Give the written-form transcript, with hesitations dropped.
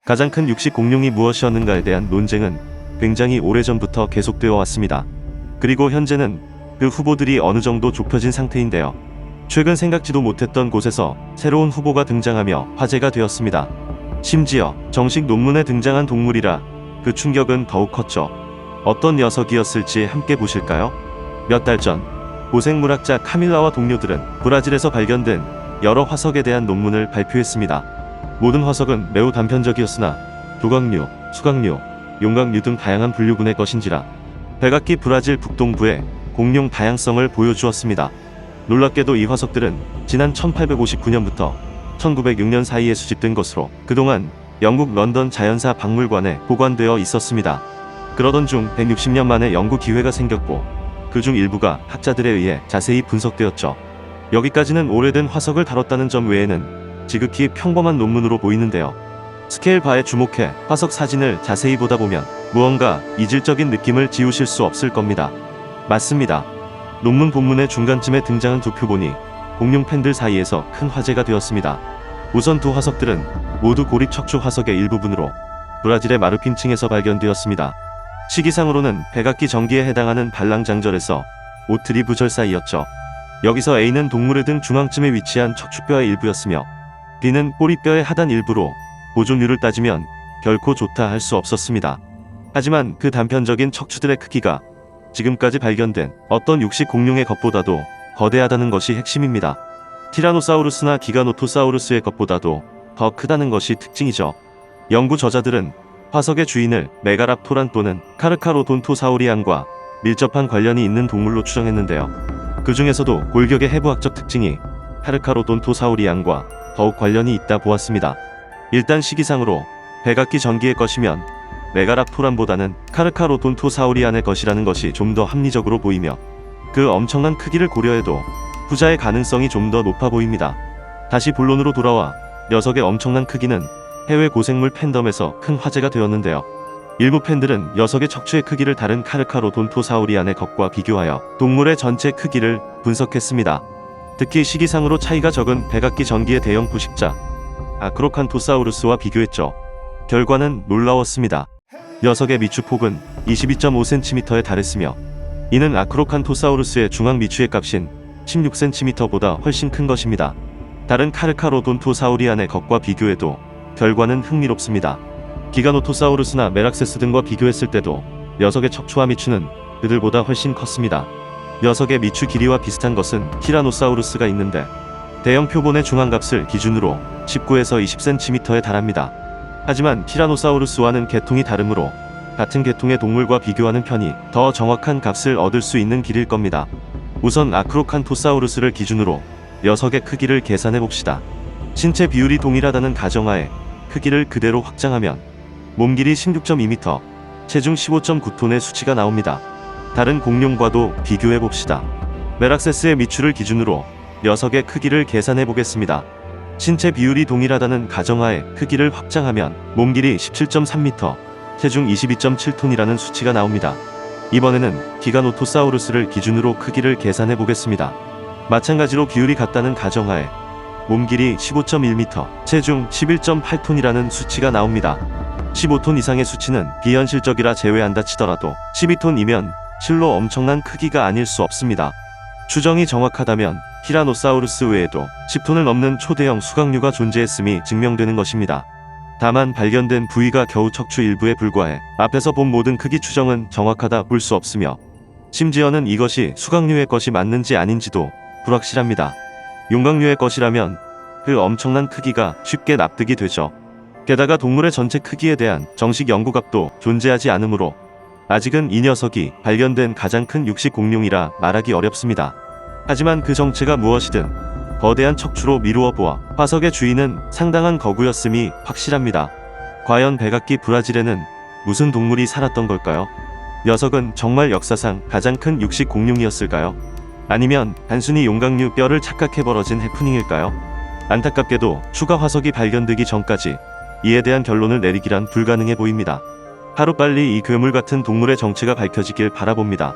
가장 큰 육식 공룡이 무엇이었는가에 대한 논쟁은 굉장히 오래전부터 계속되어 왔습니다. 그리고 현재는 그 후보들이 어느 정도 좁혀진 상태인데요. 최근 생각지도 못했던 곳에서 새로운 후보가 등장하며 화제가 되었습니다. 심지어 정식 논문에 등장한 동물이라 그 충격은 더욱 컸죠. 어떤 녀석이었을지 함께 보실까요? 몇 달 전 고생물학자 카밀라와 동료들은 브라질에서 발견된 여러 화석에 대한 논문을 발표했습니다. 모든 화석은 매우 단편적이었으나 조각류, 수각류, 용각류 등 다양한 분류군의 것인지라 백악기 브라질 북동부의 공룡 다양성을 보여주었습니다. 놀랍게도 이 화석들은 지난 1859년부터 1906년 사이에 수집된 것으로 그동안 영국 런던 자연사 박물관에 보관되어 있었습니다. 그러던 중 160년 만에 연구 기회가 생겼고 그중 일부가 학자들에 의해 자세히 분석되었죠. 여기까지는 오래된 화석을 다뤘다는 점 외에는 지극히 평범한 논문으로 보이는데요. 스케일 바에 주목해 화석 사진을 자세히 보다 보면 무언가 이질적인 느낌을 지우실 수 없을 겁니다. 맞습니다. 논문 본문의 중간쯤에 등장한 두 표본이 공룡 팬들 사이에서 큰 화제가 되었습니다. 우선 두 화석들은 모두 고립 척추 화석의 일부분으로 브라질의 마르핀층에서 발견되었습니다. 시기상으로는 백악기 전기에 해당하는 발랑장절에서 오트리브절 사이였죠. 여기서 A는 동물의 등 중앙쯤에 위치한 척추뼈의 일부였으며 B는 꼬리뼈의 하단 일부로 보존률을 따지면 결코 좋다 할 수 없었습니다. 하지만 그 단편적인 척추들의 크기가 지금까지 발견된 어떤 육식 공룡의 것보다도 거대하다는 것이 핵심입니다. 티라노사우루스나 기가노토사우루스의 것보다도 더 크다는 것이 특징이죠. 연구 저자들은 화석의 주인을 메가랍토란 또는 카르카로돈토사우리안과 밀접한 관련이 있는 동물로 추정했는데요. 그 중에서도 골격의 해부학적 특징이 카르카로돈토사우리안과 더욱 관련이 있다 보았습니다. 일단 시기상으로 백악기 전기의 것이면 메가랍토란보다는 카르카로돈토사우리안의 것이라는 것이 좀 더 합리적으로 보이며 그 엄청난 크기를 고려해도 후자의 가능성이 좀 더 높아 보입니다. 다시 본론으로 돌아와 녀석의 엄청난 크기는 해외 고생물 팬덤에서 큰 화제가 되었는데요. 일부 팬들은 녀석의 척추의 크기를 다른 카르카로돈토사우리안의 것과 비교하여 동물의 전체 크기를 분석했습니다. 특히 시기상으로 차이가 적은 백악기 전기의 대형 부식자 아크로칸토사우루스와 비교했죠. 결과는 놀라웠습니다. 녀석의 미추폭은 22.5cm에 달했으며 이는 아크로칸토사우루스의 중앙 미추의 값인 16cm보다 훨씬 큰 것입니다. 다른 카르카로돈토사우리안의 것과 비교해도 결과는 흥미롭습니다. 기가노토사우루스나 메락세스 등과 비교했을 때도 녀석의 척추와 미추는 그들보다 훨씬 컸습니다. 녀석의 미추 길이와 비슷한 것은 티라노사우루스가 있는데 대형 표본의 중앙값을 기준으로 19에서 20cm에 달합니다. 하지만 티라노사우루스와는 계통이 다르므로 같은 계통의 동물과 비교하는 편이 더 정확한 값을 얻을 수 있는 길일 겁니다. 우선 아크로칸토사우루스를 기준으로 녀석의 크기를 계산해 봅시다. 신체 비율이 동일하다는 가정하에 크기를 그대로 확장하면 몸 길이 16.2m, 체중 15.9톤의 수치가 나옵니다. 다른 공룡과도 비교해 봅시다. 메락세스의 미추를 기준으로 녀석의 크기를 계산해 보겠습니다. 신체 비율이 동일하다는 가정하에 크기를 확장하면 몸 길이 17.3m, 체중 22.7톤이라는 수치가 나옵니다. 이번에는 기가노토사우루스를 기준으로 크기를 계산해 보겠습니다. 마찬가지로 비율이 같다는 가정하에 몸 길이 15.1m, 체중 11.8톤이라는 수치가 나옵니다. 15톤 이상의 수치는 비현실적이라 제외한다 치더라도 12톤이면 실로 엄청난 크기가 아닐 수 없습니다. 추정이 정확하다면 티라노사우루스 외에도 10톤을 넘는 초대형 수각류가 존재했음이 증명되는 것입니다. 다만 발견된 부위가 겨우 척추 일부에 불과해 앞에서 본 모든 크기 추정은 정확하다 볼 수 없으며 심지어는 이것이 수각류의 것이 맞는지 아닌지도 불확실합니다. 용각류의 것이라면 그 엄청난 크기가 쉽게 납득이 되죠. 게다가 동물의 전체 크기에 대한 정식 연구값도 존재하지 않으므로 아직은 이 녀석이 발견된 가장 큰 육식 공룡이라 말하기 어렵습니다. 하지만 그 정체가 무엇이든 거대한 척추로 미루어 보아 화석의 주인은 상당한 거구였음이 확실합니다. 과연 백악기 브라질에는 무슨 동물이 살았던 걸까요? 녀석은 정말 역사상 가장 큰 육식 공룡이었을까요? 아니면 단순히 용각류 뼈를 착각해 벌어진 해프닝일까요? 안타깝게도 추가 화석이 발견되기 전까지 이에 대한 결론을 내리기란 불가능해 보입니다. 하루빨리 이 괴물 같은 동물의 정체가 밝혀지길 바라봅니다.